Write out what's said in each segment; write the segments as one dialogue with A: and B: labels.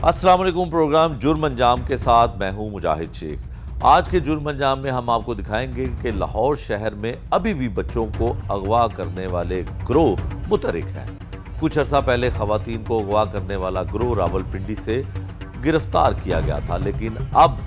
A: अस्सलाम वालेकुम। प्रोग्राम जुर्म अंजाम के साथ मैं हूं मुजाहिद शेख। आज के जुर्म अंजाम में हम आपको दिखाएंगे कि लाहौर शहर में अभी भी बच्चों को अगवा करने वाले गिरोह मुतहरिक हैं। कुछ अर्सा पहले खवातीन को अगवा करने वाला गिरोह रावलपिंडी से गिरफ्तार किया गया था, लेकिन अब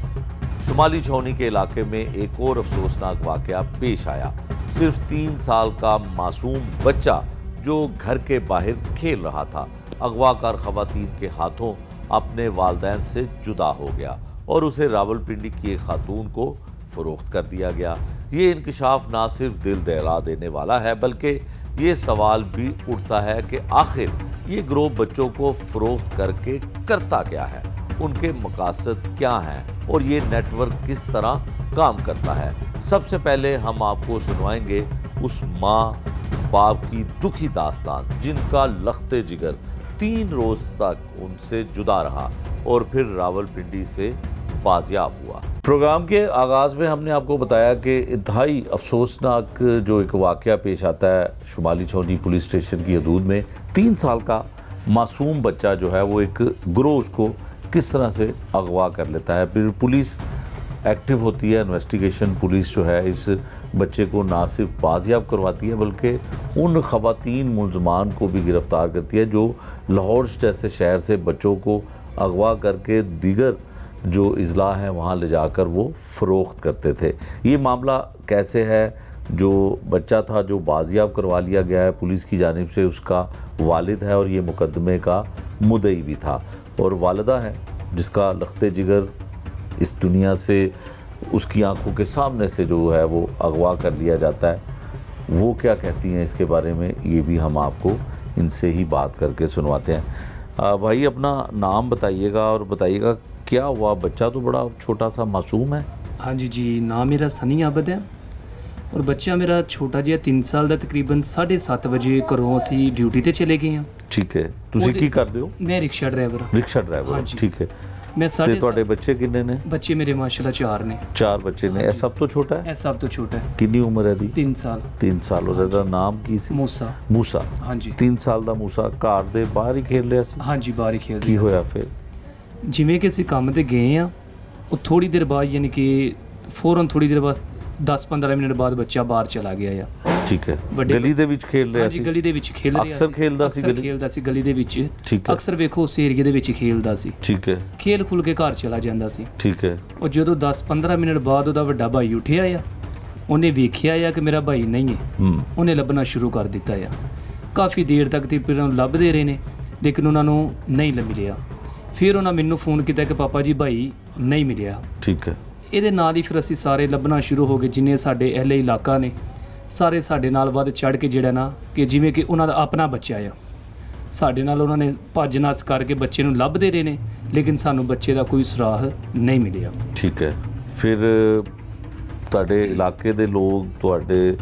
A: शुमाली छावनी के इलाके में एक और अफसोसनाक वाकया पेश आया। सिर्फ 3 साल का मासूम बच्चा जो घर के बाहर खेल रहा था, अगवाकार खवातीन के हाथों अपने वालिदैन से जुदा हो गया और उसे रावलपिंडी की एक खातून को फ़रोख्त कर दिया गया। ये इंकशाफ ना सिर्फ दिल दहला देने वाला है, बल्कि ये सवाल भी उठता है कि आखिर ये गिरोह बच्चों को फ़रोख्त करके करता क्या है, उनके मकासद क्या हैं और ये नेटवर्क किस तरह काम करता है। सबसे पहले हम आपको सुनवाएंगे उस माँ बाप की दुखी दास्तान जिनका लख्ते जिगर 3 रोज तक उनसे जुदा रहा और फिर रावलपिंडी से बाजियाब हुआ। प्रोग्राम के आगाज़ में हमने आपको बताया कि इंतहाई अफसोसनाक जो एक वाक़या पेश आता है शुमाली छावनी पुलिस स्टेशन की हदूद में। 3 साल का मासूम बच्चा जो है वो एक गिरोह उसको किस तरह से अगवा कर लेता है। फिर पुलिस एक्टिव होती है, इन्वेस्टिगेशन पुलिस जो है इस बच्चे को ना सिर्फ बाजियाब करवाती है बल्कि उन खवातीन मुलजमान को भी गिरफ़्तार करती है जो लाहौर जैसे शहर से बच्चों को अगवा करके दीगर जो इज़ला हैं वहाँ ले जाकर वो फ़रोख्त करते थे। ये मामला कैसे है, जो बच्चा था जो बाजियाब करवा लिया गया है पुलिस की जानिब से, उसका वालिद है और ये मुकदमे का मुद्दई भी था और वालिदा है जिसका लख्ते जिगर इस दुनिया से उसकी आंखों के सामने से जो है वो अगवा कर लिया जाता है। वो क्या कहती हैं इसके बारे में, ये भी हम आपको इनसे ही बात करके सुनवाते हैं। भाई अपना नाम बताइएगा और बताइएगा क्या हुआ। बच्चा तो बड़ा छोटा सा मासूम है।
B: हाँ जी, नाम मेरा सनी आबद है और बच्चा मेरा छोटा जिहा 3 साल ਦਾ ਤਕਰੀਬਨ 7:30 ਵਜੇ ਘਰੋਂ ਅਸੀਂ ਡਿਊਟੀ ਤੇ ਚਲੇ ਗਏ ਹਾਂ।
A: ਠੀਕ ਹੈ, ਤੁਸੀਂ ਕੀ ਕਰਦੇ ਹੋ?
B: ਮੈਂ ਰਿਕਸ਼ਾ ਡਰਾਈਵਰ ਹਾਂ।
A: ਰਿਕਸ਼ਾ ਡਰਾਈਵਰ, ਠੀਕ ਹੈ।
B: ਮੈਂ
A: ਤੇ ਤੁਹਾਡੇ ਬੱਚੇ ਕਿੰਨੇ ਨੇ?
B: ਬੱਚੇ ਮੇਰੇ ਮਾਸ਼ਾਅੱਲਾ 4 ਨੇ।
A: 4 ਬੱਚੇ ਨੇ। ਇਹ ਸਭ ਤੋਂ ਛੋਟਾ ਹੈ?
B: ਇਹ ਸਭ ਤੋਂ ਛੋਟਾ ਹੈ।
A: ਕਿੰਨੀ ਉਮਰ ਹੈ ਇਹਦੀ?
B: 3 ਸਾਲ।
A: 3 ਸਾਲ। ਉਹਦਾ ਨਾਮ ਕੀ ਸੀ?
B: ਮੂਸਾ।
A: ਮੂਸਾ।
B: ਹਾਂਜੀ।
A: 3 ਸਾਲ ਦਾ ਮੂਸਾ ਘਰ ਦੇ ਬਾਹਰ ਹੀ ਖੇਡ ਰਿਹਾ ਸੀ?
B: ਹਾਂਜੀ, ਬਾਹਰ ਹੀ ਖੇਡ ਰਿਹਾ ਸੀ।
A: ਕੀ ਹੋਇਆ ਫਿਰ?
B: ਜਿਵੇਂ ਕਿ ਅਸੀਂ ਕੰਮ ਤੇ ਗਏ ਆ, ਉਹ ਥੋੜੀ ਦੇਰ ਬਾਅਦ ਯਾਨੀ ਕਿ ਫੌਰਨ ਥੋੜੀ ਦੇਰ ਬਾਅਦ 10-15 ਮਿੰਟ ਬਾਅਦ ਬੱਚਾ ਬਾਹਰ ਚਲਾ ਗਿਆ ਆ।
A: ਠੀਕ ਹੈ। ਗਲੀ ਦੇ ਵਿੱਚ ਖੇਡ ਰਿਹਾ ਸੀ?
B: ਹਾਂਜੀ, ਗਲੀ ਦੇ ਵਿੱਚ ਖੇਡ ਰਿਹਾ ਸੀ।
A: ਅਕਸਰ ਖੇਲਦਾ ਸੀ?
B: ਖੇਲਦਾ ਸੀ ਗਲੀ ਦੇ ਵਿੱਚ।
A: ਠੀਕ ਹੈ।
B: ਅਕਸਰ ਵੇਖੋ ਉਸ ਏਰੀਏ ਦੇ ਵਿੱਚ ਖੇਲਦਾ ਸੀ।
A: ਠੀਕ ਹੈ।
B: ਖੇਲ ਖੁੱਲ ਕੇ ਘਰ ਚਲਾ ਜਾਂਦਾ ਸੀ।
A: ਠੀਕ ਹੈ।
B: ਉਹ ਜਦੋਂ 10-15 ਮਿੰਟ ਬਾਅਦ ਉਹਦਾ ਵੱਡਾ ਭਾਈ ਉੱਠਿਆ ਆ, ਉਹਨੇ ਵੇਖਿਆ ਆ ਕਿ ਮੇਰਾ ਭਾਈ ਨਹੀਂ ਹੈ। ਉਹਨੇ ਲੱਭਣਾ ਸ਼ੁਰੂ ਕਰ ਦਿੱਤਾ ਆ। ਕਾਫੀ ਦੇਰ ਤੱਕ ਤੇ ਫਿਰ ਲੱਭਦੇ ਰਹੇ ਨੇ, ਲੇਕਿਨ ਉਹਨਾਂ ਨੂੰ ਨਹੀਂ ਮਿਲਿਆ। ਫਿਰ ਉਹਨਾਂ ਮੈਨੂੰ ਫੋਨ ਕੀਤਾ ਕਿ ਪਾਪਾ ਜੀ ਭਾਈ ਨਹੀਂ ਮਿਲਿਆ।
A: ਠੀਕ ਹੈ।
B: ਇਹਦੇ ਨਾਲ ਹੀ ਫਿਰ ਅਸੀਂ ਸਾਰੇ ਲੱਭਣਾ ਸ਼ੁਰੂ ਹੋ ਗਏ, ਜਿੰਨੇ ਸਾਡੇ ਅਹਿਲੇ ਇਲਾਕਾ ਨੇ ਸਾਰੇ ਸਾਡੇ ਨਾਲ ਵੱਧ ਚੜ੍ਹ ਕੇ ਜਿਹੜਾ ਨਾ ਕਿ ਜਿਵੇਂ ਕਿ ਉਹਨਾਂ ਦਾ ਆਪਣਾ ਬੱਚਾ ਆ, ਸਾਡੇ ਨਾਲ ਉਹਨਾਂ ਨੇ ਭੱਜ ਨੱਸ ਕਰਕੇ ਬੱਚੇ ਨੂੰ ਲੱਭਦੇ ਰਹੇ ਨੇ, ਲੇਕਿਨ ਸਾਨੂੰ ਬੱਚੇ ਦਾ ਕੋਈ ਸੁਰਾਗ ਨਹੀਂ ਮਿਲਿਆ। ਠੀਕ
A: ਹੈ। ਫਿਰ ਤੁਹਾਡੇ ਇਲਾਕੇ ਦੇ ਲੋਕ ਤੁਹਾਡੇ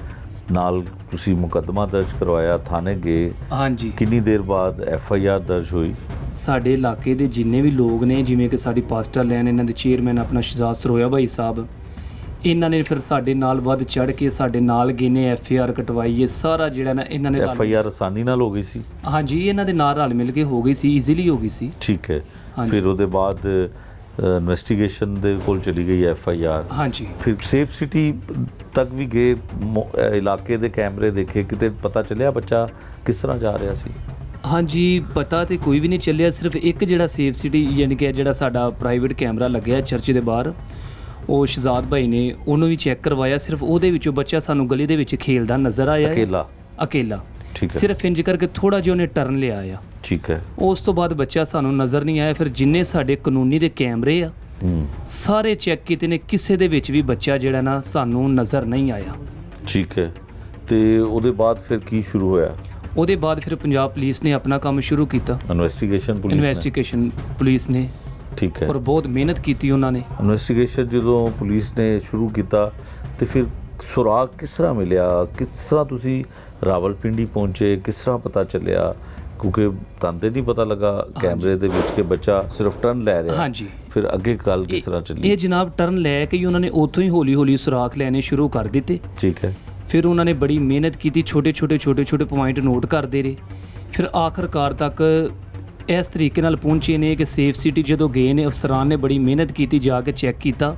A: ਨਾਲ ਤੁਸੀਂ ਮੁਕੱਦਮਾ ਦਰਜ ਕਰਵਾਇਆ, ਥਾਣੇ ਗਏ?
B: ਹਾਂਜੀ।
A: ਕਿੰਨੀ ਦੇਰ ਬਾਅਦ FIR ਦਰਜ ਹੋਈ?
B: ਸਾਡੇ ਇਲਾਕੇ ਦੇ ਜਿੰਨੇ ਵੀ ਲੋਕ ਨੇ, ਜਿਵੇਂ ਕਿ ਸਾਡੀ ਪਾਸਟਰ ਲੈਨ ਇਹਨਾਂ ਦੇ ਚੇਅਰਮੈਨ ਆਪਣਾ ਸ਼ਹਜ਼ਾਦ ਸਰੋਇਆ ਭਾਈ ਸਾਹਿਬ, ਇਹਨਾਂ ਨੇ ਫਿਰ ਸਾਡੇ ਨਾਲ ਵੱਧ ਚੜ੍ਹ ਕੇ ਸਾਡੇ ਨਾਲ ਗਏ ਨੇ, FIR ਕਟਵਾਈ। ਇਹ ਸਾਰਾ ਜਿਹੜਾ ਨਾ ਇਹਨਾਂ ਨੇ
A: FIR ਆਸਾਨੀ ਨਾਲ ਹੋ ਗਈ ਸੀ? ਹਾਂਜੀ,
B: ਇਹਨਾਂ ਦੇ ਨਾਲ ਰਲ ਮਿਲ ਕੇ ਹੋ ਗਈ ਸੀ, ਈਜ਼ੀਲੀ ਹੋ ਗਈ ਸੀ।
A: ਠੀਕ ਹੈ। ਫਿਰ ਉਹਦੇ ਬਾਅਦ ਇਨਵੈਸਟੀਗੇਸ਼ਨ ਦੇ ਕੋਲ ਚਲੀ ਗਈ FIR? ਹਾਂਜੀ। ਫਿਰ ਸੇਫ ਸਿਟੀ ਤੱਕ ਵੀ ਗਏ, ਇਲਾਕੇ ਦੇ ਕੈਮਰੇ ਦੇਖੇ, ਕਿਤੇ ਪਤਾ ਚੱਲਿਆ ਬੱਚਾ ਕਿਸ ਤਰ੍ਹਾਂ ਜਾ ਰਿਹਾ ਸੀ?
B: ਹਾਂਜੀ, ਪਤਾ ਤੇ ਕੋਈ ਵੀ ਨਹੀਂ ਚੱਲਿਆ। ਸਿਰਫ ਇੱਕ ਜਿਹੜਾ ਸੇਫ ਸਿਟੀ ਯਾਨੀ ਕਿ ਜਿਹੜਾ ਸਾਡਾ ਪ੍ਰਾਈਵੇਟ ਕੈਮਰਾ ਲੱਗਿਆ ਚਰਚ ਦੇ ਬਾਹਰ, ਉਹ ਸ਼ਹਜ਼ਾਦ ਭਾਈ ਨੇ ਉਹਨੂੰ ਵੀ ਚੈੱਕ ਕਰਵਾਇਆ। ਸਿਰਫ ਉਹਦੇ ਵਿੱਚੋਂ ਬੱਚਾ ਸਾਨੂੰ ਗਲੀ ਦੇ ਵਿੱਚ ਖੇਲਦਾ ਨਜ਼ਰ ਆਇਆ। ਅਕੇਲਾ। ਠੀਕ ਹੈ। ਸਿਰਫ ਇੰਜ ਕਰਕੇ ਥੋੜਾ ਜਿਹਾ ਉਹਨੇ ਟਰਨ ਲਿਆ ਆ। ਠੀਕ ਹੈ। ਉਸ ਤੋਂ ਬਾਅਦ ਬੱਚਾ ਸਾਨੂੰ ਨਜ਼ਰ ਨਹੀਂ ਆਇਆ। ਫਿਰ ਜਿੰਨੇ ਸਾਡੇ ਕਾਨੂੰਨੀ ਦੇ ਕੈਮਰੇ ਆ ਸਾਰੇ ਚੈੱਕ ਕੀਤੇ ਨੇ, ਕਿਸੇ ਦੇ ਵਿੱਚ ਵੀ ਬੱਚਾ ਜਿਹੜਾ ਨਾ ਸਾਨੂੰ ਨਜ਼ਰ ਨਹੀਂ ਆਇਆ। ਠੀਕ ਹੈ।
A: ਤੇ ਉਹਦੇ ਬਾਅਦ ਫਿਰ ਕੀ ਸ਼ੁਰੂ ਹੋਇਆ?
B: ਉਹਦੇ ਬਾਅਦ ਫਿਰ ਪੰਜਾਬ ਪੁਲਿਸ ਨੇ ਆਪਣਾ ਕੰਮ ਸ਼ੁਰੂ ਕੀਤਾ। ਇਨਵੈਸਟੀਗੇਸ਼ਨ ਪੁਲਿਸ ਨੇ। ਠੀਕ ਹੈ। ਔਰ ਬਹੁਤ ਮਿਹਨਤ ਕੀਤੀ ਉਹਨਾਂ ਨੇ। ਇਨਵੈਸਟੀਗੇਸ਼ਨ ਜਦੋਂ ਪੁਲਿਸ ਨੇ ਸ਼ੁਰੂ ਕੀਤਾ ਤੇ ਫਿਰ ਸੁਰਾਗ ਕਿਸ ਤਰ੍ਹਾਂ ਮਿਲਿਆ? ਕਿਸ ਤਰ੍ਹਾਂ ਤੁਸੀਂ ਰਾਵਲਪਿੰਡੀ ਪਹੁੰਚੇ? ਕਿਸ ਤਰ੍ਹਾਂ ਪਤਾ ਚੱਲਿਆ? ਕਿਉਂਕਿ ਤੁਹਾਨੂੰ ਤਾਂ ਨਹੀਂ ਪਤਾ ਲੱਗਾ ਕੈਮਰੇ ਦੇ ਵਿੱਚ ਕਿ ਬੱਚਾ ਸਿਰਫ ਟਰਨ ਲੈ ਰਿਹਾ। ਹਾਂਜੀ। ਫਿਰ ਅੱਗੇ ਗੱਲ ਕਿਸ ਤਰ੍ਹਾਂ ਚੱਲੀ? ਇਹ ਜਨਾਬ ਟਰਨ ਲੈ ਕੇ ਹੀ ਉਹਨਾਂ ਨੇ ਉੱਥੋਂ ਹੀ ਹੌਲੀ ਹੌਲੀ ਸੁਰਾਗ ਲੈਣੇ ਸ਼ੁਰੂ ਕਰ ਦਿੱਤੇ। ਠੀਕ ਹੈ। ਫਿਰ ਉਹਨਾਂ ਨੇ ਬੜੀ ਮਿਹਨਤ ਕੀਤੀ, ਛੋਟੇ ਛੋਟੇ ਪੁਆਇੰਟ ਨੋਟ ਕਰਦੇ ਰਹੇ। ਫਿਰ ਆਖਰਕਾਰ ਤੱਕ ਇਸ ਤਰੀਕੇ ਨਾਲ ਪਹੁੰਚੇ ਨੇ ਕਿ ਸੇਫ ਸਿਟੀ ਜਦੋਂ ਗਏ ਨੇ, ਅਫਸਰਾਂ ਨੇ ਬੜੀ ਮਿਹਨਤ ਕੀਤੀ, ਜਾ ਕੇ ਚੈੱਕ ਕੀਤਾ।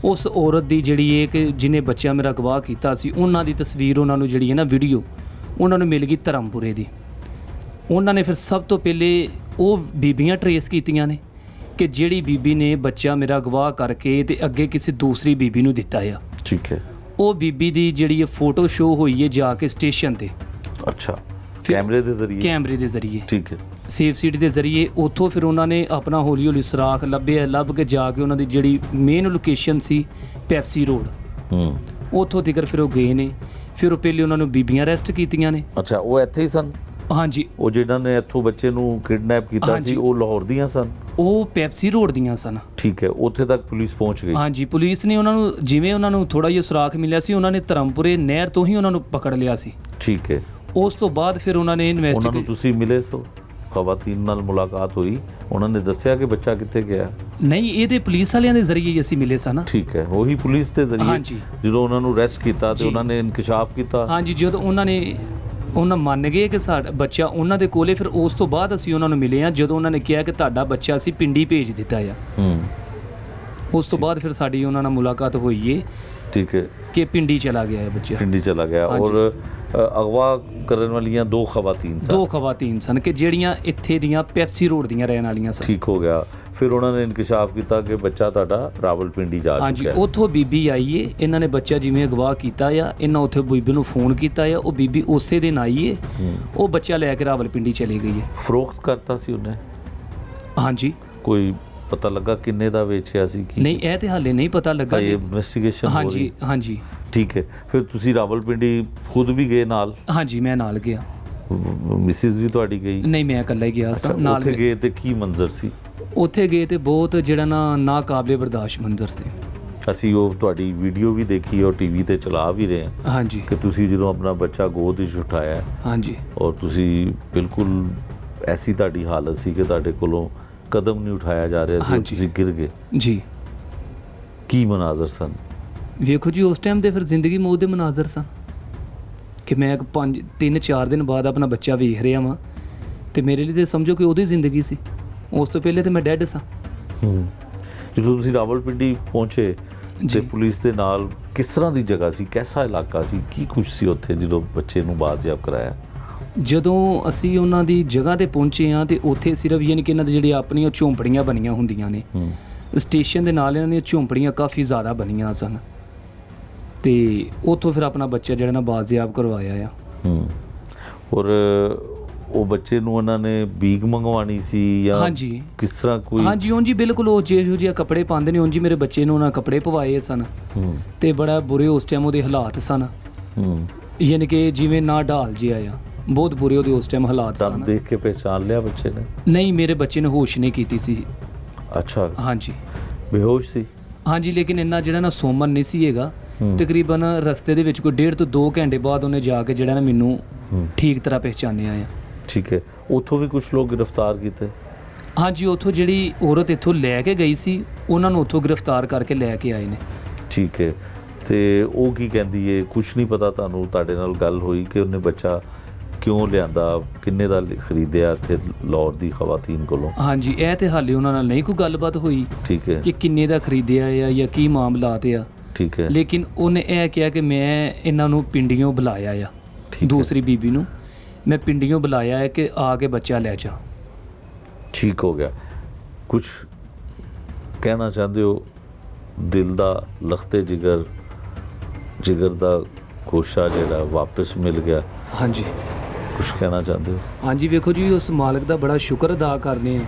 B: ਉਸ ਔਰਤ ਦੀ ਜਿਹੜੀ ਹੈ ਕਿ ਜਿਹਨੇ ਬੱਚਾ ਮੇਰਾ ਅਗਵਾ ਕੀਤਾ ਸੀ, ਉਹਨਾਂ ਦੀ ਤਸਵੀਰ ਉਹਨਾਂ ਨੂੰ ਜਿਹੜੀ ਹੈ ਨਾ ਵੀਡੀਓ ਉਹਨਾਂ ਨੂੰ ਮਿਲ ਗਈ ਧਰਮਪੁਰੇ ਦੀ। ਉਹਨਾਂ ਨੇ ਫਿਰ ਸਭ ਤੋਂ ਪਹਿਲੇ ਉਹ ਬੀਬੀਆਂ ਟਰੇਸ ਕੀਤੀਆਂ ਨੇ ਕਿ ਜਿਹੜੀ ਬੀਬੀ ਨੇ ਬੱਚਾ ਮੇਰਾ ਅਗਵਾ ਕਰਕੇ ਤੇ ਅੱਗੇ ਕਿਸੇ ਦੂਸਰੀ ਬੀਬੀ ਨੂੰ ਦਿੱਤਾ ਆ।
A: ਠੀਕ ਹੈ।
B: ਉਹ ਬੀਬੀ ਦੀ ਜਿਹੜੀ ਫੋਟੋ ਸ਼ੋ ਹੋਈ ਹੈ ਜਾ ਕੇ ਸਟੇਸ਼ਨ ਤੇ।
A: ਅੱਛਾ, ਕੈਮਰੇ ਦੇ ਜ਼ਰੀਏ? ਕੈਮਰੇ ਦੇ
B: ਜ਼ਰੀਏ।
A: ਠੀਕ ਹੈ।
B: ਸੇਫ ਸਿਟੀ ਦੇ ਜ਼ਰੀਏ ਉੱਥੋਂ ਫਿਰ ਉਹਨਾਂ ਨੇ ਆਪਣਾ ਹੌਲੀ ਹੌਲੀ ਸੁਰਾਖ ਲੱਭਿਆ, ਲੱਭ ਕੇ ਜਾ ਕੇ ਉਹਨਾਂ ਦੀ ਜਿਹੜੀ ਮੇਨ ਲੋਕੇਸ਼ਨ ਸੀ ਪੈਪਸੀ ਰੋਡ, ਉੱਥੋਂ ਤੀਕਰ ਫਿਰ ਉਹ ਗਏ ਨੇ। ਫਿਰ ਉਹ ਪਹਿਲੇ ਉਹਨਾਂ ਨੂੰ ਬੀਬੀਆਂ ਅਰੈਸਟ ਕੀਤੀਆਂ ਨੇ।
A: ਅੱਛਾ, ਉਹ ਇੱਥੇ ਹੀ ਸਨ?
B: ਹਾਂਜੀ।
A: ਉਹ ਜਿਹਨਾਂ ਨੇ ਇੱਥੋਂ ਬੱਚੇ ਨੂੰ ਕਿਡਨੈਪ ਕੀਤਾ ਸੀ ਉਹ ਲਾਹੌਰ ਦੀਆਂ ਸਨ?
B: ਉਹ ਪੈਪਸੀ ਰੋਡ ਦੀਆਂ ਸਨ।
A: ਠੀਕ ਹੈ, ਉੱਥੇ ਤੱਕ ਪੁਲਿਸ ਪਹੁੰਚ ਗਈ?
B: ਹਾਂਜੀ, ਪੁਲਿਸ ਨੇ ਉਹਨਾਂ ਨੂੰ ਜਿਵੇਂ ਉਹਨਾਂ ਨੂੰ ਥੋੜਾ ਜਿਹਾ ਸੁਰਾਖ ਮਿਲਿਆ ਸੀ, ਉਹਨਾਂ ਨੇ ਧਰਮਪੁਰੇ ਨਹਿਰ ਤੋਂ ਹੀ ਉਹਨਾਂ ਨੂੰ ਪਕੜ ਲਿਆ ਸੀ।
A: ਠੀਕ ਹੈ।
B: ਉਸ ਤੋਂ ਬਾਅਦ ਫਿਰ ਉਹਨਾਂ ਨੇ
A: ਉਹਨਾਂ ਨੂੰ ਤੁਸੀਂ ਮਿਲੇ ਸੋ? ਖਵਾਤੀਨ ਨਾਲ ਮੁਲਾਕਾਤ ਹੋਈ, ਉਹਨਾਂ ਨੇ ਦੱਸਿਆ ਕਿ ਬੱਚਾ ਕਿੱਥੇ ਗਿਆ?
B: ਨਹੀਂ, ਇਹਦੇ ਪੁਲਿਸ ਵਾਲਿਆਂ ਦੇ ਜ਼ਰੀਏ ਹੀ ਅਸੀਂ ਮਿਲੇ ਸਾਂ।
A: ਠੀਕ ਹੈ, ਉਹੀ ਪੁਲਿਸ ਦੇ ਜ਼ਰੀਏ?
B: ਹਾਂਜੀ।
A: ਜਦੋਂ ਉਹਨਾਂ ਨੂੰ ਅਰੈਸਟ ਕੀਤਾ ਤੇ ਉਹਨਾਂ ਨੇ ਇਨਕਸ਼ਾਫ ਕੀਤਾ?
B: ਹਾਂਜੀ, ਜਦੋਂ ਉਹਨਾਂ ਮੰਨ ਗਏ ਕਿ ਸਾਡਾ ਬੱਚਾ ਉਹਨਾਂ ਦੇ ਕੋਲੇ, ਫਿਰ ਉਸ ਤੋਂ ਬਾਅਦ ਅਸੀਂ ਉਹਨਾਂ ਨੂੰ ਮਿਲੇ ਹਾਂ ਜਦੋਂ ਉਹਨਾਂ ਨੇ ਕਿਹਾ ਕਿ ਤੁਹਾਡਾ ਬੱਚਾ ਅਸੀਂ ਪਿੰਡੀ ਭੇਜ ਦਿੱਤਾ ਆ। ਉਸ ਤੋਂ ਬਾਅਦ ਫਿਰ ਸਾਡੀ ਉਹਨਾਂ ਨਾਲ ਮੁਲਾਕਾਤ ਹੋਈ ਏ।
A: ਠੀਕ ਹੈ।
B: ਕਿ ਪਿੰਡੀ ਚਲਾ ਗਿਆ ਹੈ ਬੱਚਾ।
A: ਪਿੰਡੀ ਚਲਾ ਗਿਆ। ਔਰ ਅਗਵਾ ਕਰਨ ਵਾਲੀਆਂ ਦੋ ਖਵਾਤੀਨ ਸਨ ਕਿ ਜਿਹੜੀਆਂ ਇੱਥੇ ਦੀਆਂ ਪੈਪਸੀ ਰੋਡ ਦੀਆਂ ਰਹਿਣ ਵਾਲੀਆਂ ਸਨ। ਠੀਕ ਹੋ ਗਿਆ। ਫਿਰ ਉਹਨਾਂ ਨੇ ਇਨਕਸ਼ਾਫ ਕੀਤਾ ਕਿ ਬੱਚਾ ਤੁਹਾਡਾ ਰਾਵਲਪਿੰਡੀ ਜਾ ਚੁੱਕਾ ਹੈ।
B: ਹਾਂਜੀ, ਉੱਥੋਂ ਬੀਬੀ ਆਈ ਏ, ਇਹਨਾਂ ਨੇ ਬੱਚਾ ਜਿਵੇਂ ਅਗਵਾ ਕੀਤਾ ਆ, ਇਹਨਾਂ ਉੱਥੇ ਬੀਬੀ ਨੂੰ ਫੋਨ ਕੀਤਾ ਆ, ਉਹ ਬੀਬੀ ਉਸੇ ਦਿਨ ਆਈ ਏ, ਉਹ ਬੱਚਾ ਲੈ ਕੇ ਰਾਵਲਪਿੰਡੀ ਚਲੀ ਗਈ ਹੈ।
A: ਫਰੋਖਤ ਕਰਤਾ ਸੀ ਉਹਨੇ?
B: ਹਾਂਜੀ।
A: ਕੋਈ ਪਤਾ ਲੱਗਾ ਕਿੰਨੇ ਦਾ ਵੇਚਿਆ ਸੀ?
B: ਨਹੀਂ, ਇਹ ਤੇ ਹਾਲੇ ਨਹੀਂ ਪਤਾ ਲੱਗਾ।
A: ਇਨਵੈਸਟੀਗੇਸ਼ਨ ਹੋ ਰਹੀ?
B: ਹਾਂਜੀ।
A: ਠੀਕ ਹੈ। ਫਿਰ ਤੁਸੀਂ ਰਾਵਲਪਿੰਡੀ ਖੁਦ ਵੀ ਗਏ ਨਾਲ?
B: ਹਾਂਜੀ, ਮੈਂ ਨਾਲ ਗਿਆ।
A: ਮਿਸਿਸ ਵੀ ਤੁਹਾਡੀ ਗਈ?
B: ਨਹੀਂ, ਮੈਂ ਇਕੱਲਾ ਹੀ ਗਿਆ ਸਾਂ ਨਾਲ।
A: ਉੱਥੇ ਗਏ ਤੇ ਕੀ ਮੰਜ਼ਰ ਸੀ?
B: ਉੱਥੇ ਗਏ ਤੇ ਬਹੁਤ ਜਿਹੜਾ ਨਾ ਕਾਬਲੇ ਬਰਦਾਸ਼ਤ ਮੰਜ਼ਰ ਸੀ।
A: ਅਸੀਂ ਉਹ ਤੁਹਾਡੀ ਵੀਡੀਓ ਵੀ ਦੇਖੀ ਔਰ ਟੀਵੀ ਤੇ ਚਲਾ ਵੀ ਰਹੇ ਹਾਂ।
B: ਹਾਂਜੀ।
A: ਕਿ ਤੁਸੀਂ ਜਦੋਂ ਆਪਣਾ ਬੱਚਾ ਗੋਦ ਵਿੱਚ ਉਠਾਇਆ।
B: ਹਾਂਜੀ।
A: ਔਰ ਤੁਸੀਂ ਬਿਲਕੁਲ ਐਸੀ ਤੁਹਾਡੀ ਹਾਲਤ ਸੀ ਕਿ ਤੁਹਾਡੇ ਕੋਲੋਂ ਕਦਮ ਨਹੀਂ ਉਠਾਇਆ ਜਾ ਰਿਹਾ ਸੀ, ਤੁਸੀਂ ਗਿਰ ਗਏ।
B: ਜੀ।
A: ਕੀ ਮਨਾਜ਼ਰ ਸਨ?
B: ਵੇਖੋ ਜੀ, ਉਸ ਟਾਈਮ ਤੇ ਫਿਰ ਜ਼ਿੰਦਗੀ ਮੌਤ ਦੇ ਮਨਾਜ਼ਰ ਸਨ ਕਿ ਮੈਂ 3-4 ਦਿਨ ਬਾਅਦ ਆਪਣਾ ਬੱਚਾ ਵੇਖ ਰਿਹਾ ਵਾਂ ਤੇ ਮੇਰੇ ਲਈ ਤੇ ਸਮਝੋ ਕਿ ਉਹਦੀ ਜ਼ਿੰਦਗੀ ਸੀ। ਉਸ ਤੋਂ ਪਹਿਲੇ ਤੇ ਮੈਂ ਡੈਡ ਸਾਂ।
A: ਜਦੋਂ ਤੁਸੀਂ ਰਾਵਲਪਿੰਡੀ ਪਹੁੰਚੇ ਤੇ ਪੁਲਿਸ ਦੇ ਨਾਲ ਕਿਸ ਤਰ੍ਹਾਂ ਦੀ ਜਗ੍ਹਾ ਸੀ, ਕੈਸਾ ਇਲਾਕਾ ਸੀ, ਕੀ ਕੁਛ ਸੀ ਉੱਥੇ ਜਦੋਂ ਬੱਚੇ ਨੂੰ ਬਾਜ਼ਿਆਬ ਕਰਾਇਆ?
B: ਜਦੋਂ ਅਸੀਂ ਉਹਨਾਂ ਦੀ ਜਗ੍ਹਾ ਤੇ ਪਹੁੰਚੇ ਹਾਂ ਤੇ ਉੱਥੇ ਸਿਰਫ ਯਾਨੀ ਕਿ ਇਹਨਾਂ ਦੇ ਜਿਹੜੇ ਆਪਣੀਆਂ ਝੌਂਪੜੀਆਂ ਬਣੀਆਂ ਹੁੰਦੀਆਂ ਨੇ, ਸਟੇਸ਼ਨ ਦੇ ਨਾਲ ਇਹਨਾਂ ਦੀਆਂ ਝੌਂਪੜੀਆਂ ਕਾਫੀ ਜ਼ਿਆਦਾ ਬਣੀਆਂ ਸਨ ਤੇ ਉੱਥੋਂ ਫਿਰ ਆਪਣਾ ਬੱਚਾ ਜਿਹੜਾ ਨਾ ਬਾਜ਼ਿਆਬ ਕਰਵਾਇਆ ਆ।
A: ਔਰ ਉਹ ਬੱਚੇ ਨੂੰ ਉਹਨਾਂ ਨੇ ਬੀਗ ਮੰਗਵਾਣੀ ਸੀ ਜਾਂ?
B: ਹਾਂਜੀ।
A: ਕਿਸ ਤਰ੍ਹਾਂ ਕੋਈ?
B: ਹਾਂਜੀ, ਉਂਝ ਬਿਲਕੁਲ ਉਹ ਜਿਹੋ ਜਿਹੇ ਕੱਪੜੇ ਪਾਉਂਦੇ ਨੇ ਉਂਝ ਮੇਰੇ ਬੱਚੇ ਨੂੰ ਉਹਨਾਂ ਕੱਪੜੇ ਪਵਾਏ ਸਨ ਤੇ ਬੜਾ ਬੁਰੇ ਉਸ ਟਾਈਮ ਉਹਦੇ ਹਾਲਾਤ ਸਨ, ਯਾਨੀ ਕਿ ਜਿਵੇਂ ਨਾ ਢਾਲ ਜਿਹਾ ਆ, ਬਹੁਤ ਬੁਰੇ ਉਹਦੇ ਉਸ ਟਾਈਮ ਹਾਲਾਤ ਸਨ।
A: ਦੇਖ ਕੇ ਪਹਿਚਾਨ ਲਿਆ ਬੱਚੇ ਨੇ? ਨਹੀਂ,
B: ਮੇਰੇ ਬੱਚੇ ਨੇ ਹੋਸ਼ ਨਹੀਂ ਕੀਤੀ ਸੀ।
A: ਅੱਛਾ।
B: ਹਾਂਜੀ।
A: ਬੇਹੋਸ਼ ਸੀ?
B: ਹਾਂਜੀ, ਲੇਕਿਨ ਇੰਨਾ ਜਿਹੜਾ ਨਾ ਸੋਮਨ ਨਹੀਂ ਸੀ ਹੈਗਾ। ਤਕਰੀਬਨ ਰਸਤੇ ਦੇ ਵਿੱਚ ਕੋਈ 1.5 ਤੋਂ 2 ਘੰਟੇ ਬਾਅਦ ਉਹਨੇ ਜਾ ਕੇ ਜਿਹੜਾ ਨਾ ਮੈਨੂੰ ਠੀਕ ਤਰ੍ਹਾਂ ਪਹਿਚਾਨਿਆ ਆ।
A: ਠੀਕ ਹੈ। ਉੱਥੋਂ ਵੀ ਕੁਝ ਲੋਕ ਗ੍ਰਿਫਤਾਰ ਕੀਤੇ?
B: ਹਾਂਜੀ, ਉੱਥੋਂ ਜਿਹੜੀ ਔਰਤ ਇੱਥੋਂ ਲੈ ਕੇ ਗਈ ਸੀ ਉਹਨਾਂ ਨੂੰ ਉੱਥੋਂ ਗ੍ਰਿਫਤਾਰ ਕਰਕੇ ਲੈ ਕੇ ਆਏ ਨੇ।
A: ਠੀਕ ਹੈ। ਤੇ ਉਹ ਕੀ ਕਹਿੰਦੀ ਏ? ਕੁਝ ਨਹੀਂ ਪਤਾ ਤੁਹਾਨੂੰ? ਤੁਹਾਡੇ ਨਾਲ ਗੱਲ ਹੋਈ ਕਿ ਉਹਨੇ ਬੱਚਾ ਕਿਉਂ ਲਿਆਂਦਾ, ਕਿੰਨੇ ਦਾ ਖਰੀਦਿਆ ਇੱਥੇ ਲਾਹੌਰ ਦੀ ਖਵਾਤੀਨ ਕੋਲੋਂ?
B: ਹਾਂਜੀ, ਇਹ ਤੇ ਹਾਲੇ ਉਹਨਾਂ ਨਾਲ ਨਹੀਂ ਕੋਈ ਗੱਲਬਾਤ ਹੋਈ।
A: ਠੀਕ ਹੈ।
B: ਕਿ ਕਿੰਨੇ ਦਾ ਖਰੀਦਿਆ ਆ ਜਾਂ ਕੀ ਮਾਮਲਾਤ ਆ।
A: ਠੀਕ ਹੈ।
B: ਲੇਕਿਨ ਉਹਨੇ ਇਹ ਕਿਹਾ ਕਿ ਮੈਂ ਇਹਨਾਂ ਨੂੰ ਪਿੰਡੀਓਂ ਬੁਲਾਇਆ ਆ, ਦੂਸਰੀ ਬੀਬੀ ਨੂੰ ਮੈਂ ਪਿੰਡੀਓਂ ਬੁਲਾਇਆ ਹੈ ਕਿ ਆ ਕੇ ਬੱਚਾ ਲੈ ਜਾ।
A: ਠੀਕ ਹੋ ਗਿਆ। ਕੁਝ ਕਹਿਣਾ ਚਾਹੁੰਦੇ ਹੋ? ਦਿਲ ਦਾ ਲਖਤੇ ਜਿਗਰ ਦਾ ਗੋਸ਼ਾ ਜਿਹੜਾ ਵਾਪਸ ਮਿਲ ਗਿਆ।
B: ਹਾਂਜੀ।
A: ਕੁਝ ਕਹਿਣਾ ਚਾਹੁੰਦੇ ਹੋ? ਹਾਂਜੀ,
B: ਵੇਖੋ ਜੀ, ਉਸ ਮਾਲਕ ਦਾ ਬੜਾ ਸ਼ੁਕਰ ਅਦਾ ਕਰਨੇ ਆ।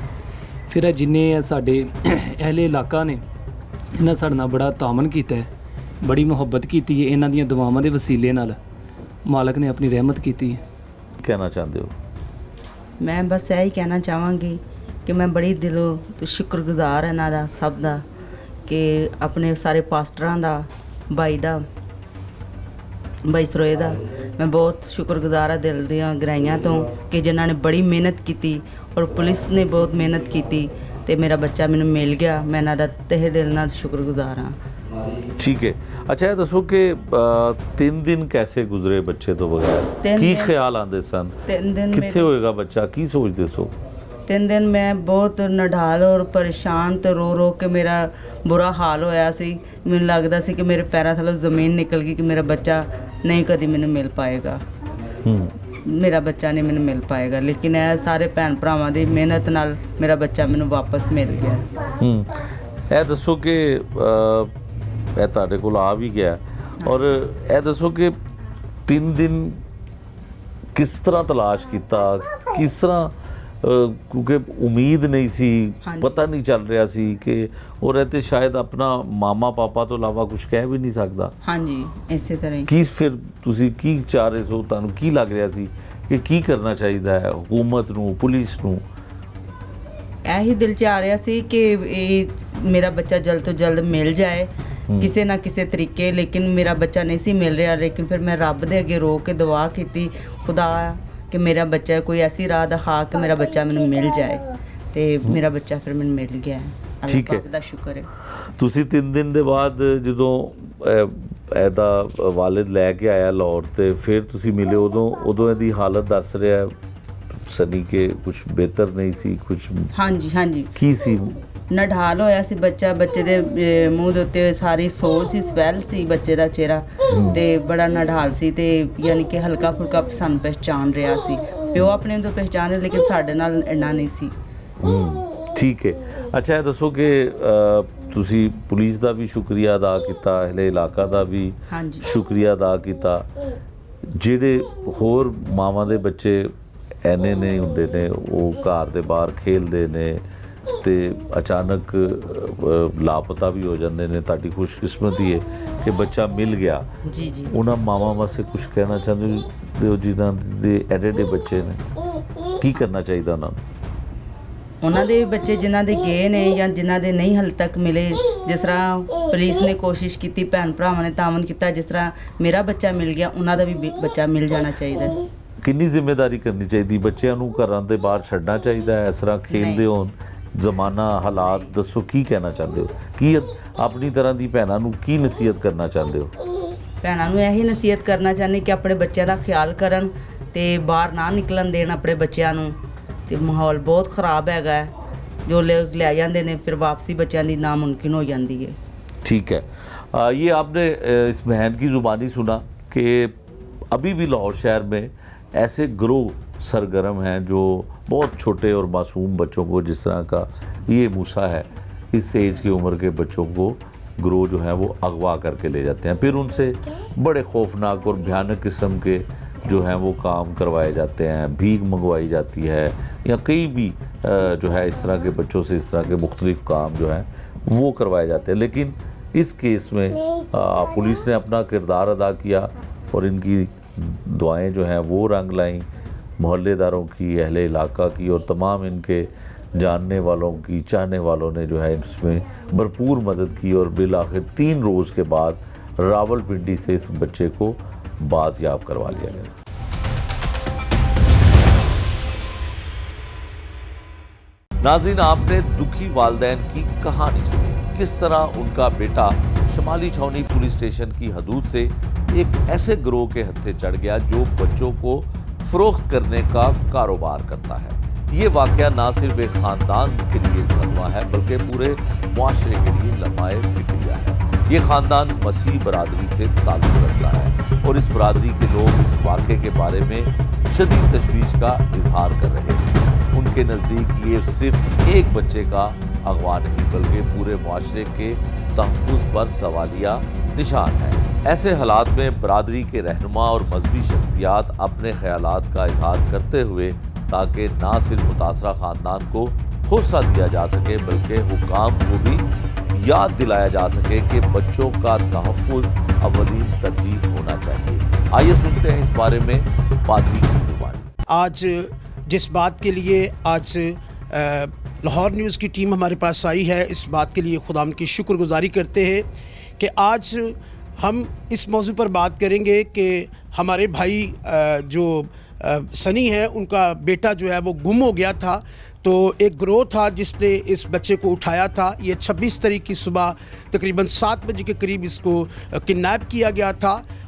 B: ਫਿਰ ਇਹ ਜਿੰਨੇ ਆ ਸਾਡੇ ਅਹਿਲੇ ਇਲਾਕਾ ਨੇ, ਇਹਨਾਂ ਸਾਡੇ ਨਾਲ ਬੜਾ ਤਾਮਨ ਕੀਤਾ ਹੈ, ਬੜੀ ਮੁਹੱਬਤ ਕੀਤੀ ਹੈ। ਇਹਨਾਂ ਦੀਆਂ ਦੁਆਵਾਂ ਦੇ ਵਸੀਲੇ ਨਾਲ ਮਾਲਕ ਨੇ ਆਪਣੀ ਰਹਿਮਤ ਕੀਤੀ ਹੈ।
A: ਕਹਿਣਾ ਚਾਹੁੰਦੇ ਹੋ?
C: ਮੈਂ ਬਸ ਇਹ ਹੀ ਕਹਿਣਾ ਚਾਹਾਂਗੀ ਕਿ ਮੈਂ ਬੜੀ ਦਿਲੋਂ ਸ਼ੁਕਰਗੁਜ਼ਾਰ ਹਾਂ ਇਹਨਾਂ ਦਾ, ਸਭ ਦਾ, ਕਿ ਆਪਣੇ ਸਾਰੇ ਪਾਸਟਰਾਂ ਦਾ, ਬਾਈ ਸਰੋਏ ਦਾ ਮੈਂ ਬਹੁਤ ਸ਼ੁਕਰਗੁਜ਼ਾਰ ਹਾਂ ਦਿਲ ਦੀਆਂ ਗਹਿਰਾਈਆਂ ਤੋਂ ਕਿ ਜਿਨ੍ਹਾਂ ਨੇ ਬੜੀ ਮਿਹਨਤ ਕੀਤੀ ਔਰ ਪੁਲਿਸ ਨੇ ਬਹੁਤ ਮਿਹਨਤ ਕੀਤੀ ਤੇ ਮੇਰਾ ਬੱਚਾ ਮੈਨੂੰ ਮਿਲ ਗਿਆ। ਮੈਂ ਇਹਨਾਂ ਦਾ ਤਹਿ ਦਿਲ ਨਾਲ ਸ਼ੁਕਰਗੁਜ਼ਾਰ ਹਾਂ।
A: ਠੀਕ ਹੈ। ਅੱਛਾ, ਇਹ ਦੱਸੋ ਕਿ 3 ਦਿਨ ਕੈਸੇ ਗੁਜ਼ਰੇ ਬੱਚੇ ਤੋਂ ਬਗੈਰ? ਕੀ ਖਿਆਲ ਆਉਂਦੇ ਸਨ?
C: 3 ਦਿਨ
A: ਕਿੱਥੇ ਹੋਏਗਾ ਬੱਚਾ? ਕੀ ਸੋਚਦੇ ਸੋ?
C: 3 ਦਿਨ ਮੈਂ ਬਹੁਤ ਨਢਾਲ ਔਰ ਪਰੇਸ਼ਾਨ ਤੇ ਰੋ ਰੋ ਕੇ ਮੇਰਾ ਬੁਰਾ ਹਾਲ ਹੋਇਆ ਸੀ। ਮੈਨੂੰ ਲੱਗਦਾ ਸੀ ਕਿ ਮੇਰੇ ਪੈਰਾਂ ਥੱਲੋਂ ਜ਼ਮੀਨ ਨਿਕਲ ਗਈ ਕਿ ਮੇਰਾ ਬੱਚਾ ਨਹੀਂ ਕਦੀ ਮੈਨੂੰ ਮਿਲ ਪਾਏਗਾ, ਮੇਰਾ ਬੱਚਾ ਨਹੀਂ ਮੈਨੂੰ ਮਿਲ ਪਾਏਗਾ। ਲੇਕਿਨ ਇਹ ਸਾਰੇ ਭੈਣ ਭਰਾਵਾਂ ਦੀ ਮਿਹਨਤ ਨਾਲ ਮੇਰਾ ਬੱਚਾ ਮੈਨੂੰ ਵਾਪਸ ਮਿਲ ਗਿਆ।
A: ਇਹ ਦੱਸੋ ਕਿ ਇਹ ਤੁਹਾਡੇ ਕੋਲ ਆ ਵੀ ਗਿਆ, ਔਰ ਇਹ ਦੱਸੋ ਕਿ 3 ਦਿਨ ਕਿਸ ਤਰ੍ਹਾਂ ਤਲਾਸ਼ ਕੀਤਾ, ਕਿਸ ਤਰ੍ਹਾਂ, ਕਿਉਂਕਿ ਉਮੀਦ ਨਹੀਂ ਸੀ, ਪਤਾ ਨਹੀਂ ਚੱਲ ਰਿਹਾ ਸੀ ਕਿ ਉਹ ਰਹਿਤੇ ਸ਼ਾਇਦ ਆਪਣਾ ਮਾਮਾ ਪਾਪਾ ਤੋਂ ਇਲਾਵਾ ਕੁਝ ਕਹਿ ਵੀ ਨਹੀਂ ਸਕਦਾ।
C: ਹਾਂਜੀ, ਇਸੇ ਤਰ੍ਹਾਂ ਹੀ।
A: ਕੀ ਫਿਰ ਤੁਸੀਂ ਕੀ ਚਾਹ ਰਹੇ ਸੋ, ਤੁਹਾਨੂੰ ਕੀ ਲੱਗ ਰਿਹਾ ਸੀ ਕਿ ਕੀ ਕਰਨਾ ਚਾਹੀਦਾ ਹੈ ਹਕੂਮਤ ਨੂੰ, ਪੁਲਿਸ ਨੂੰ?
C: ਇਹੀ ਦਿਲ 'ਚ ਆ ਰਿਹਾ ਸੀ ਕਿ ਇਹ ਮੇਰਾ ਬੱਚਾ ਜਲਦ ਤੋਂ ਜਲਦ ਮਿਲ ਜਾਏ ਕਿਸੇ ਨਾ ਕਿਸੇ ਤਰੀਕੇ। ਲੇਕਿਨ ਮੇਰਾ ਬੱਚਾ ਨਹੀਂ ਸੀ ਮਿਲ ਰਿਹਾ। ਲੇਕਿਨ ਫਿਰ ਮੈਂ ਰੱਬ ਦੇ ਅੱਗੇ ਰੋ ਕੇ ਦੁਆ ਕੀਤੀ, ਖੁਦਾ ਕਿ ਮੇਰਾ ਬੱਚਾ ਕੋਈ ਐਸੀ ਰਾਹ ਦਿਖਾ ਕਿ ਮੇਰਾ ਬੱਚਾ ਮੈਨੂੰ ਮਿਲ ਜਾਏ, ਤੇ ਮੇਰਾ ਬੱਚਾ ਫਿਰ ਮੈਨੂੰ ਮਿਲ ਗਿਆ।
A: ਠੀਕ ਹੈ,
C: ਅੱਲਾਹ ਪਾਕ ਦਾ ਸ਼ੁਕਰ ਹੈ।
A: ਤੁਸੀਂ 3 ਦਿਨ ਦੇ ਬਾਅਦ ਜਦੋਂ ਇਹਦਾ ਵਾਲਿਦ ਲੈ ਕੇ ਆਇਆ ਲਾਹੌਰ, ਤੇ ਫਿਰ ਤੁਸੀਂ ਮਿਲੇ, ਉਦੋਂ ਇਹਦੀ ਹਾਲਤ ਦੱਸ ਰਿਹਾ ਸਨੀ ਕਿ ਕੁਝ ਬਿਹਤਰ ਨਹੀਂ ਸੀ ਕੁਝ? ਹਾਂਜੀ
C: ਹਾਂਜੀ।
A: ਕੀ ਸੀ?
C: ਨਢਾਲ ਹੋਇਆ ਸੀ ਬੱਚਾ, ਬੱਚੇ ਦੇ ਮੂੰਹ ਦੇ ਉੱਤੇ ਸਾਰੀ ਸੋਲ ਸੀ, ਸਵੈਲ ਸੀ ਬੱਚੇ ਦਾ ਚਿਹਰਾ, ਤੇ ਬੜਾ ਨਢਾਲ ਸੀ, ਤੇ ਯਾਨੀ ਕਿ ਹਲਕਾ ਫੁਲਕਾ ਸਾਨੂੰ ਪਹਿਚਾਣ ਰਿਹਾ ਸੀ। ਪਿਓ ਆਪਣੇ ਤੋਂ ਪਹਿਚਾਣ ਰਿਹਾ, ਲੇਕਿਨ ਸਾਡੇ ਨਾਲ ਇੰਨਾ ਨਹੀਂ ਸੀ।
A: ਠੀਕ ਹੈ। ਅੱਛਾ, ਇਹ ਦੱਸੋ ਕਿ ਤੁਸੀਂ ਪੁਲਿਸ ਦਾ ਵੀ ਸ਼ੁਕਰੀਆ ਅਦਾ ਕੀਤਾ, ਅਹਿਲੇ ਇਲਾਕਾ ਦਾ ਵੀ ਸ਼ੁਕਰੀਆ ਅਦਾ ਕੀਤਾ। ਜਿਹੜੇ ਹੋਰ ਮਾਵਾਂ ਦੇ ਬੱਚੇ ਐਨੇ ਨਹੀਂ ਹੁੰਦੇ ਨੇ, ਉਹ ਘਰ ਦੇ ਬਾਹਰ ਖੇਲਦੇ ਨੇ ਤੇ ਅਚਾਨਕ ਲਾਪਤਾ ਵੀ ਹੋ ਜਾਂਦੇ ਨੇ, ਤੁਹਾਡੀ ਖੁਸ਼ਕਿਸਮਤੀ ਹੈ ਕਿ ਬੱਚਾ ਮਿਲ ਗਿਆ।
C: ਜੀ।
A: ਉਹਨਾਂ ਮਾਵਾਂ ਵਾਸਤੇ ਕੁਝ ਕਹਿਣਾ ਚਾਹੁੰਦੇ ਹੋ ਜਿਨ੍ਹਾਂ ਦੇ ਐਡੇ ਬੱਚੇ ਨੇ? ਕੀ ਕਰਨਾ ਚਾਹੀਦਾ ਉਹਨਾਂ ਨੂੰ?
C: ਉਹਨਾਂ ਦੇ ਬੱਚੇ ਜਿਨ੍ਹਾਂ ਦੇ ਗਏ ਨੇ ਜਾਂ ਜਿਨ੍ਹਾਂ ਦੇ ਨਹੀਂ ਹਾਲੇ ਤੱਕ ਮਿਲੇ, ਜਿਸ ਤਰ੍ਹਾਂ ਪੁਲਿਸ ਨੇ ਕੋਸ਼ਿਸ਼ ਕੀਤੀ, ਭੈਣ ਭਰਾਵਾਂ ਨੇ ਤਾਮਨ ਕੀਤਾ, ਜਿਸ ਤਰ੍ਹਾਂ ਮੇਰਾ ਬੱਚਾ ਮਿਲ ਗਿਆ, ਉਹਨਾਂ ਦਾ ਵੀ ਬੱਚਾ ਮਿਲ ਜਾਣਾ ਚਾਹੀਦਾ।
A: ਕਿੰਨੀ ਜ਼ਿੰਮੇਵਾਰੀ ਕਰਨੀ ਚਾਹੀਦੀ? ਬੱਚਿਆਂ ਨੂੰ ਘਰਾਂ ਦੇ ਬਾਹਰ ਛੱਡਣਾ ਚਾਹੀਦਾ ਹੈ? ਇਸ ਤਰ੍ਹਾਂ ਖੇਲਦੇ ਹੋਣ, ਜ਼ਮਾਨਾ, ਹਾਲਾਤ ਦੱਸੋ, ਕੀ ਕਹਿਣਾ ਚਾਹੁੰਦੇ ਹੋ? ਕੀ ਆਪਣੀ ਤਰ੍ਹਾਂ ਦੀ ਭੈਣਾਂ ਨੂੰ ਕੀ ਨਸੀਹਤ ਕਰਨਾ ਚਾਹੁੰਦੇ ਹੋ?
C: ਭੈਣਾਂ ਨੂੰ ਇਹੀ ਨਸੀਹਤ ਕਰਨਾ ਚਾਹੁੰਦੀ ਕਿ ਆਪਣੇ ਬੱਚਿਆਂ ਦਾ ਖਿਆਲ ਕਰਨ ਤੇ ਬਾਹਰ ਨਾ ਨਿਕਲਣ ਦੇਣ ਆਪਣੇ ਬੱਚਿਆਂ ਨੂੰ। ਤੇ ਮਾਹੌਲ ਬਹੁਤ ख़राब ਹੈਗਾ ਹੈ, ਜੋ ਲੋग ਲੈ ਜਾਂਦੇ ਨੇ ਫਿਰ ਵਾਪसी ਬੱਚਿਆਂ ਦੀ नामुमकिन हो जाती है।
A: ठीक है, ये आपने इस बहन की ज़ुबानी सुना कि अभी भी लाहौर शहर में ऐसे ग्रोह सरगर्म हैं जो बहुत छोटे और मासूम बच्चों को, जिस तरह का ये मूसा है, इस एज की उम्र के बच्चों को ग्रोह जो है वो अगवा करके ले जाते हैं, फिर उनसे बड़े खौफनाक और भयानक किस्म के जो हैं वो काम करवाए जाते हैं, भीख मंगवाई जाती है, या कई भी जो है इस तरह के बच्चों से इस तरह के मुख्तलिफ काम जो हैं वो करवाए जाते हैं। लेकिन इस केस में पुलिस ने अपना किरदार अदा किया और इनकी दुआएं जो हैं वो रंग लाईं, मोहल्लेदारों की, अहले इलाका की और तमाम इनके जानने वालों की, चाहने वालों ने जो है इसमें भरपूर मदद की, और बिलाखिर 3 रोज़ के बाद रावलपिंडी से इस बच्चे को बाजियाब करवा लिया गया। नाज़रीन, आपने दुखी वालिदैन की कहानी सुनी, किस तरह उनका बेटा शमाली छावनी पुलिस स्टेशन की हदूद से एक ऐसे गिरोह के हत्थे चढ़ गया जो बच्चों को फरोख्त करने का कारोबार करता है। ये वाक़या ना सिर्फ एक ख़ानदान के लिए सदमा है बल्कि पूरे मुआशरे के लिए लम्हाए फिक्रिया है। ये ख़ानदान मसीह बरादरी से ताल्लुक़ रखता है और इस बरादरी के लोग इस वाक़े के बारे में शदीद तशवीश का इजहार कर रहे हैं। उनके नज़दीक ये सिर्फ एक बच्चे का अगवा नहीं बल्कि पूरे मुआशरे के तहफ़्फ़ुज़ पर सवालिया निशान है। ऐसे हालात में बरादरी के रहनुमा और मजहबी शख्सियात अपने ख़यालात का इजहार करते हुए, ताकि ना सिर्फ मुतासरा ख़ानदान को हौसला दिया जा सके बल्कि हुकाम को भी याद दिलाया जा सके कि बच्चों का तहफ़्फ़ुज़ अव्वलीन तरजीह होना चाहिए। आइए सुनते हैं इस बारे में पादरी की ज़ुबानी।
D: आज जिस बात के लिए आज लाहौर न्यूज़ की टीम हमारे पास आई है, इस बात के लिए खुदाम की शुक्रगुजारी करते हैं कि आज हम इस मौजू पर बात करेंगे कि हमारे भाई जो सनी है, उनका बेटा जो है वो गुम हो गया था। तो एक ग्रोह था जिसने इस बच्चे को उठाया था। ये 26 तारीख की सुबह तकरीबन 7 बजे के करीब इसको किडनैप किया गया था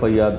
A: FIR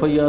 A: FIR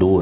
A: 2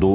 A: 2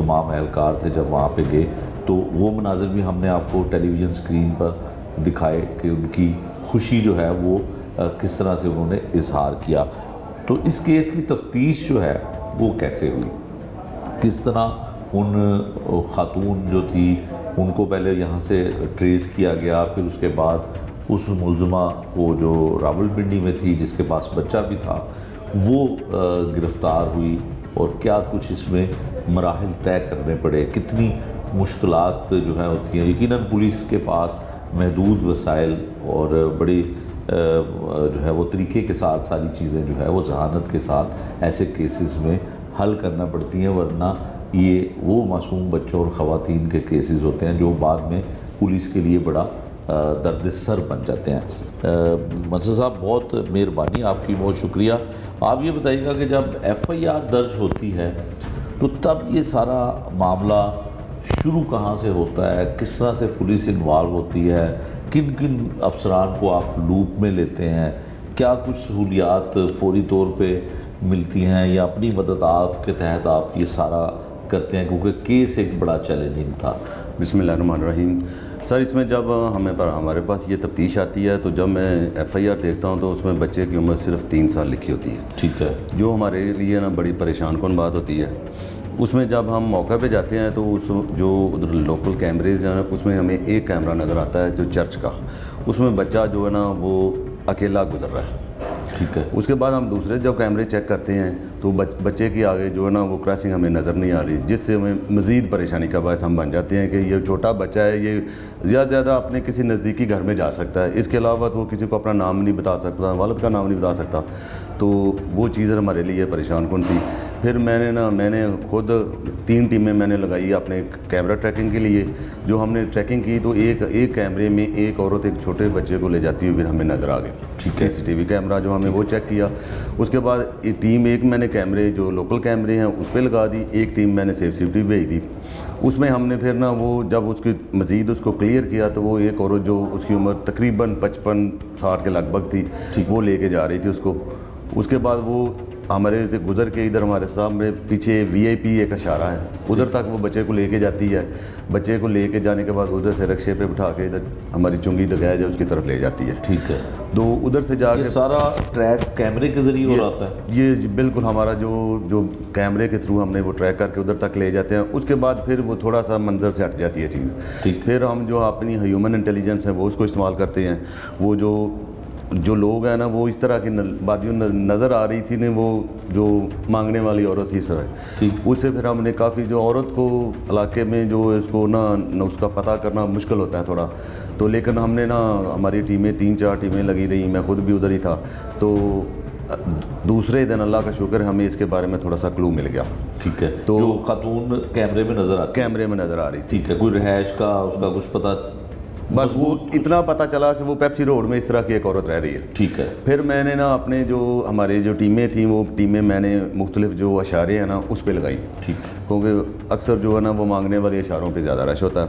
A: तमाम एहलकार थे जब वहाँ पे गए, तो वो मनाजिर भी हमने आपको टेलीविज़न स्क्रीन पर दिखाए कि उनकी खुशी जो है वो किस तरह से उन्होंने इजहार किया। तो इस केस की तफ्तीश जो है वो कैसे हुई, किस तरह उन खातून जो थी उनको पहले यहाँ से ट्रेस किया गया, फिर उसके बाद उस मुलज़मा को जो रावलपिंडी में थी जिसके पास बच्चा भी था वो गिरफ़्तार हुई, और क्या कुछ इसमें मराहिल तय करने पड़े, कितनी मुश्किलात जो है होती हैं। यकीनन पुलिस के पास महदूद वसाइल और बड़ी जो है वो तरीके के साथ सारी चीज़ें जो है वो जहानत के साथ ऐसे केसेस में हल करना पड़ती हैं, वरना ये वो मासूम बच्चों और ख़वातीन के केसेस होते हैं जो बाद में पुलिस के लिए बड़ा दर्द सर बन जाते हैं। मंसूर साहब बहुत मेहरबानी, आपकी बहुत शुक्रिया। आप ये बताइएगा कि जब FIR दर्ज होती है तो तब ये सारा मामला शुरू कहाँ से होता है, किस तरह से पुलिस इन्वॉल्व होती है, किन किन अफसरान को आप लूप में लेते हैं, क्या कुछ सहूलियात फौरी तौर पे मिलती हैं या अपनी मदद आपके तहत आप ये सारा करते हैं, क्योंकि केस एक बड़ा चैलेंजिंग था।
E: बिस्मिल्लाहिर्रहमानिर्रहीम। सर, इसमें जब हमारे पास ये तफ्तीश आती है तो जब मैं FIR देखता हूँ तो उसमें बच्चे की उम्र सिर्फ 3 साल लिखी होती है।
A: ठीक है।
E: जो हमारे लिए ना बड़ी परेशान कौन बात होती है। उसमें जब हम मौका पे जाते हैं तो उस जो उधर लोकल कैमरेज हैं उसमें हमें एक कैमरा नज़र आता है जो चर्च का, उसमें बच्चा जो है ना वो अकेला गुजर रहा है।
A: ठीक है।
E: उसके बाद हम दूसरे जब कैमरे चेक करते हैं तो बच्चे की आगे जो है ना वो क्रॉसिंग हमें नज़र नहीं आ रही, जिससे हमें मज़ीद परेशानी का बायस हम बन जाते हैं कि ये छोटा बच्चा है, ये ज़्यादा से ज़्यादा अपने किसी नज़दीकी घर में जा सकता है, इसके अलावा वो किसी को अपना नाम नहीं बता सकता, वालिद का नाम नहीं बता सकता। तो वो चीज़ हमारे लिए परेशान कौन थी। फिर मैंने खुद 3 टीमें मैंने लगाई अपने कैमरा ट्रैकिंग के लिए। जो हमने ट्रैकिंग की तो एक कैमरे में एक औरत एक छोटे बच्चे को ले जाती हुई फिर हमें नज़र आ गई। CCTV कैमरा जो हमने वो चेक किया। उसके बाद टीम एक मैंने कैमरे जो लोकल कैमरे हैं उस पर लगा दी, एक टीम मैंने CCTV भेज दी। उसमें हमने फिर ना वो जब उसकी मज़ीद उसको क्लियर किया तो वो एक औरत जो उसकी उम्र तकरीबन 55-60 के लगभग थी, वो लेके जा रही थी उसको। उसके बाद वो हमारे से गुज़र के इधर हमारे सामने पीछे VIP एक इशारा है, उधर तक वो बच्चे को लेके जाती है। बच्चे को लेके जाने के बाद उधर से रक्शे पे बिठा के इधर हमारी चुंगी दगाज है उसकी तरफ ले जाती है।
A: ठीक है।
E: तो उधर से जाके
A: सारा ट्रैक कैमरे के ज़रिए हो रहा है।
E: ये बिल्कुल हमारा जो कैमरे के थ्रू हमने वो ट्रैक करके उधर तक ले जाते हैं। उसके बाद फिर वो थोड़ा सा मंजर से हट जाती है चीज़।
A: ठीक।
E: फिर हम जो अपनी ह्यूमन इंटेलिजेंस है वो उसको इस्तेमाल करते हैं। वो जो लोग हैं ना वो इस तरह की बात जो नज़र आ रही थी ना, वो जो मांगने वाली औरत थी सर,
A: ठीक,
E: उससे फिर हमने काफ़ी जो औरत को इलाके में जो इसको ना उसका पता करना मुश्किल होता है थोड़ा, तो लेकिन हमने ना हमारी टीमें 3-4 टीमें लगी रही, मैं खुद भी उधर ही था। तो दूसरे दिन अल्लाह का शुक्र हमें इसके बारे में थोड़ा सा क्लू मिल गया।
A: ठीक है। तो जो खातून कैमरे में नज़र आ रही,
E: ठीक
A: है, कोई रिहाइश का उसका कुछ पता,
E: बस वो इतना पता चला कि वो पेप्सी रोड में इस तरह की एक औरत रह रही है।
A: ठीक है।
E: फिर मैंने ना अपने जो हमारे जो टीमें थी वो टीमें मैंने मुख्तलिफ जो इशारे हैं ना उस पर लगाई।
A: ठीक।
E: क्योंकि अक्सर जो है ना वो मांगने वाले इशारों पे ज़्यादा रश होता है।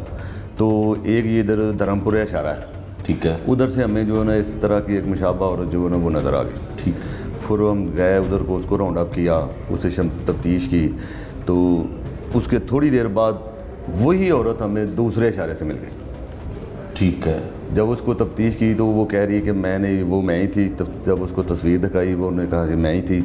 E: तो एक ये इधर धर्मपुरा इशारा है,
A: ठीक है,
E: उधर से हमें जो है ना इस तरह की एक मुशाबा औरत जो है ना वो नज़र आ गई।
A: ठीक।
E: फिर हम गए उधर को, उसको राउंड अप किया, उससे तफ्तीश की, तो उसके थोड़ी देर बाद वही औरत हमें दूसरे इशारे से मिल गई।
A: ठीक है।
E: जब उसको तफ्तीश की तो वो कह रही है कि मैं ही थी। जब उसको तस्वीर दिखाई वो उन्होंने कहा कि मैं ही थी।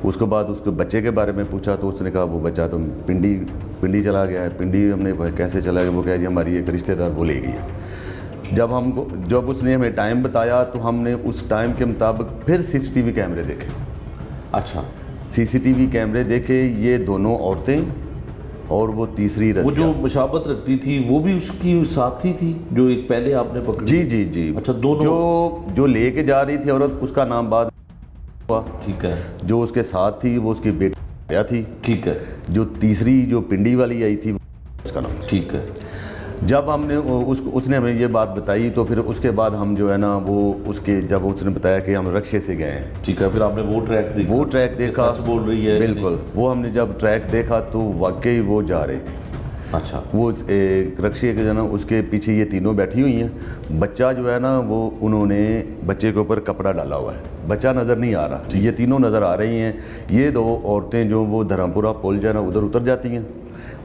E: उसके बाद उसके बच्चे के बारे में पूछा तो उसने कहा वो बच्चा तो पिंडी चला गया है। पिंडी हमने कैसे चला गया, वो कह जी हमारी एक रिश्तेदार वो ले गई है। जब उसने हमें टाइम बताया तो हमने उस टाइम के मुताबिक फिर CCTV कैमरे देखे।
A: अच्छा,
E: CCTV कैमरे देखे, ये दोनों औरतें और वो तीसरी
A: वो जो मुशाबत रखती थी वो भी उसकी साथी थी जो एक पहले आपने पकड़ी।
E: जी।
A: अच्छा, दोनों
E: जो लेके जा रही थी औरत उसका नाम बाद हुआ।
A: ठीक है।
E: जो उसके साथ थी वो उसकी बेटी थी।
A: ठीक है।
E: जो तीसरी जो पिंडी वाली आई थी उसका नाम।
A: ठीक है।
E: जब हमने उसने हमें ये बात बताई तो फिर उसके बाद हम जो है ना वो जब उसने बताया कि हम रक्शे से गए हैं।
A: ठीक है। फिर आपने वो ट्रैक देखा,
E: सच
A: बोल रही है
E: बिल्कुल। वो हमने जब ट्रैक देखा तो वाकई वो जा रही थी।
A: अच्छा।
E: वो रक्शे के जो ना उसके पीछे ये तीनों बैठी हुई हैं। बच्चा जो है ना वो उन्होंने बच्चे के ऊपर कपड़ा डाला हुआ है, बच्चा नज़र नहीं आ रहा। ये तीनों नज़र आ रही हैं। ये 2 औरतें जो वो धर्मपुरा पुल जो है ना उधर उतर जाती हैं।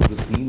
A: 3